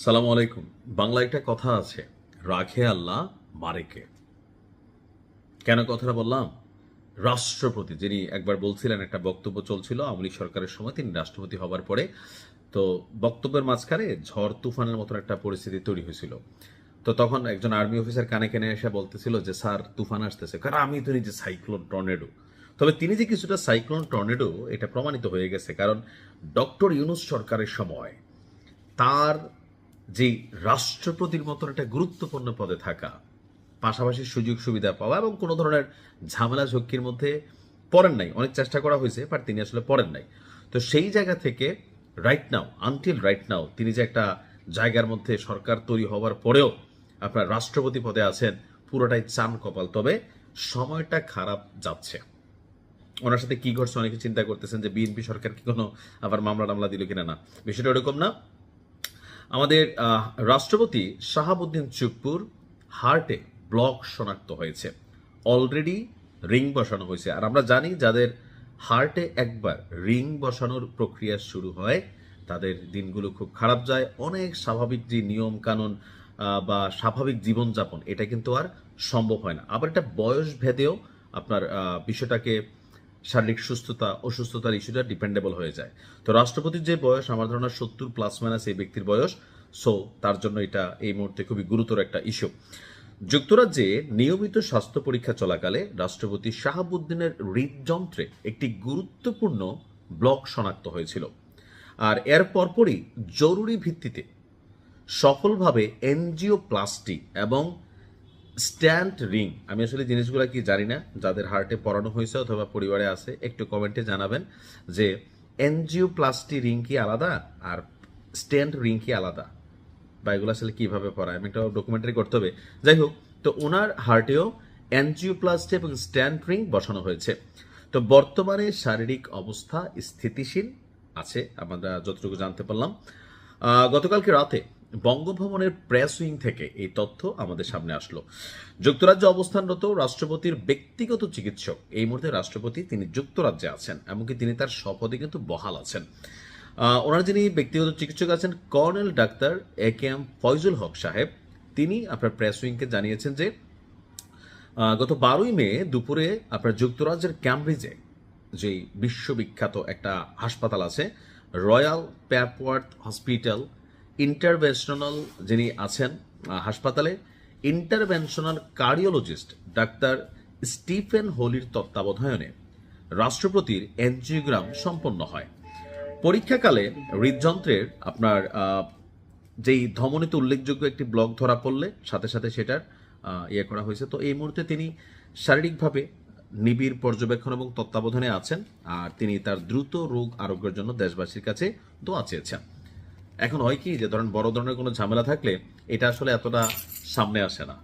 সালামু আলাইকুম। বাংলা একটা কথা আছে, রাখে আল্লাহ মারে কে। কেন কথাটা বললাম? রাষ্ট্রপতি যিনি একবার বলছিলেন, একটা বক্তব্য চলছিল আওয়ামী লীগ সরকারের সময়, তিনি রাষ্ট্রপতি হবার পরে তো বক্তব্যের মাঝখানে ঝড় তুফানের মতন একটা পরিস্থিতি তৈরি হয়েছিল। তো তখন একজন আর্মি অফিসার কানে কানে এসে বলতেছিল যে স্যার তুফান আসতেছে, কারণ আমি তো নিজে সাইক্লোন টর্নেডো। তবে তিনি যে কিছুটা সাইক্লোন টর্নেডো এটা প্রমাণিত হয়ে গেছে, কারণ ডক্টর ইউনূস সরকারের সময় তার যে রাষ্ট্রপতির মতন একটা গুরুত্বপূর্ণ পদে থাকা, পাশাপাশি সুযোগ সুবিধা পাওয়া এবং কোনো ধরনের ঝামেলা ঝক্কির মধ্যে পড়েন নাই। অনেক চেষ্টা করা হয়েছে, বাট তিনি আসলে পড়েন নাই। তো সেই জায়গা থেকে আনটিল রাইট নাও তিনি যে একটা জায়গার মধ্যে সরকার তৈরি হওয়ার পরেও আপনার রাষ্ট্রপতি পদে আছেন, পুরোটাই চান কপাল। তবে সময়টা খারাপ যাচ্ছে। ওনার সাথে কি ঘটছে অনেকে চিন্তা করতেছেন যে বিএনপি সরকার কি কোনো আবার মামলা টামলা দিল কিনা। না, বিষয়টা ওরকম না। আমাদের রাষ্ট্রপতি শাহাবুদ্দিন চুপ্পুর হার্টে ব্লক শনাক্ত হয়েছে, অলরেডি রিং বসানো হয়েছে। আর আমরা জানি যাদের হার্টে একবার রিং বসানোর প্রক্রিয়া শুরু হয় তাদের দিনগুলো খুব খারাপ যায়। অনেক স্বাভাবিক যে নিয়ম কানুন বা স্বাভাবিক জীবনযাপন এটা কিন্তু আর সম্ভব হয় না। আবার এটা বয়স ভেদেও আপনার বিষয়টাকে শারীরিক সুস্থতা অসুস্থতার ইস্যুটা ডিপেন্ডেবল হয়ে যায়। তো রাষ্ট্রপতির যে বয়স, আমার ধারণা 70 প্লাস মাইনাস এই ব্যক্তির বয়স। সো তার জন্য এটা এই মুহূর্তে খুবই গুরুতর একটা ইস্যু। যুক্তরাজ্যে নিয়মিত স্বাস্থ্য পরীক্ষা চলাকালে রাষ্ট্রপতি শাহাবুদ্দিনের হৃদযন্ত্রে একটি গুরুত্বপূর্ণ ব্লক শনাক্ত হয়েছিল। আর এর পরপরই জরুরি ভিত্তিতে সফলভাবে এনজিওপ্লাস্টি এবং স্ট্যান্ট রিং, আমি আসলে জিনিসগুলো কি জানি না, যাদের হার্টে পড়ানো হয়েছে অথবা পরিবারে আছে একটু কমেন্টে জানাবেন যে এনজিওপ্লাস্টি রিং কি আলাদা আর স্ট্যান্ট রিং কি আলাদা, বা এগুলো আসলে কিভাবে পড়ায়, আমি একটা ডকুমেন্টারি করতে হবে। যাই হোক, তো ওনার হার্টেও এনজিওপ্লাস্টি এবং স্ট্যান্ট রিং বসানো হয়েছে। তো বর্তমানে শারীরিক অবস্থা স্থিতিশীল আছে, আমরা যতটুকু জানতে পারলাম। গতকালকে রাতে বঙ্গভবনের প্রেস উইং থেকে এই তথ্য আমাদের সামনে আসলো। যুক্তরাজ্যে অবস্থানরত রাষ্ট্রপতির ব্যক্তিগত চিকিৎসক, এই মুহূর্তে রাষ্ট্রপতি তিনি যুক্তরাজ্যে আছেন, এমনকি তিনি তার শপথে কিন্তু বহাল আছেন। ওনার যিনি ব্যক্তিগত চিকিৎসক আছেন কর্নেল ডাক্তার একেএম ফয়জুল হক সাহেব, তিনি আপনার প্রেস উইংকে জানিয়েছেন যে গত 12ই মে দুপুরে আপনার যুক্তরাজ্যের ক্যামব্রিজে যে বিশ্ববিখ্যাত একটা হাসপাতাল আছে, রয়্যাল প্যাপওয়ার্থ হসপিটাল, ইন্টারভেনশনাল যিনি আছেন হাসপাতালে, ইন্টারভেনশনাল কার্ডিওলজিস্ট ডাক্তার স্টিফেন হোলির তত্ত্বাবধানে রাষ্ট্রপতির এনজিওগ্রাম সম্পন্ন হয়। পরীক্ষাকালে হৃদযন্ত্রের আপনার যেই ধমনীতে উল্লেখযোগ্য একটি ব্লক ধরা পড়লে সাথে সাথে সেটার ইয়ে করা হয়েছে। তো এই মুহূর্তে তিনি শারীরিকভাবে নিবিড় পর্যবেক্ষণ এবং তত্ত্বাবধানে আছেন, আর তিনি তার দ্রুত রোগ আরোগ্যের জন্য দেশবাসীর কাছে দোয়া চেয়েছেন। এখন হয় কি যে ধরেন বড় ধরনের কোনো ঝামেলা থাকলে এটা আসলে এতটা সামনে আসে না,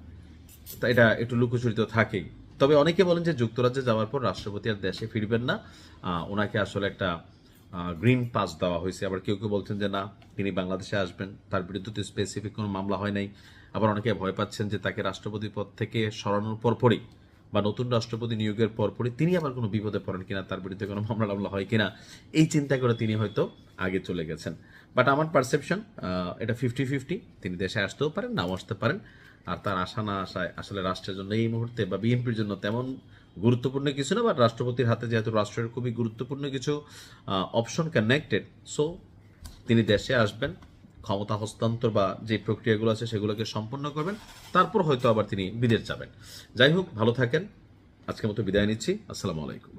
তা এটা একটু লুকোচুরিত থাকেই। তবে অনেকে বলেন যে যুক্তরাজ্যে যাওয়ার পর রাষ্ট্রপতি আর দেশে ফিরবেন না, ওনাকে আসলে একটা গ্রিন পাস দেওয়া হয়েছে। আবার কেউ কেউ বলছেন যে না, তিনি বাংলাদেশে আসবেন, তার বিরুদ্ধে তো স্পেসিফিক কোনো মামলা হয় নাই। আবার অনেকে ভয় পাচ্ছেন যে তাকে রাষ্ট্রপতি পদ থেকে সরানোর পরপরই বা নতুন রাষ্ট্রপতি নিয়োগের পরপরই তিনি আবার কোনো বিপদে পড়েন কিনা, তার বিরুদ্ধে কোনো মামলা টামলা হয় কিনা, এই চিন্তা করে তিনি হয়তো আগে চলে গেছেন। বাট আমার পারসেপশন এটা 50-50, তিনি দেশে আসতেও পারেন, নাও আসতে পারেন। আর তার আশা না আসায় আসলে রাষ্ট্রের জন্য এই মুহূর্তে বা বিএনপির জন্য তেমন গুরুত্বপূর্ণ কিছু না, বাট রাষ্ট্রপতির হাতে যেহেতু রাষ্ট্রের খুবই গুরুত্বপূর্ণ কিছু অপশন কানেক্টেড, সো তিনি দেশে আসবেন, ক্ষমতা হস্তান্তর বা যে প্রক্রিয়াগুলো আছে সেগুলোকে সম্পন্ন করবেন, তারপর হয়তো আবার তিনি বিদেশ যাবেন। যাই হোক, ভালো থাকেন। আজকের মতো বিদায় নিচ্ছি। আসসালামু আলাইকুম।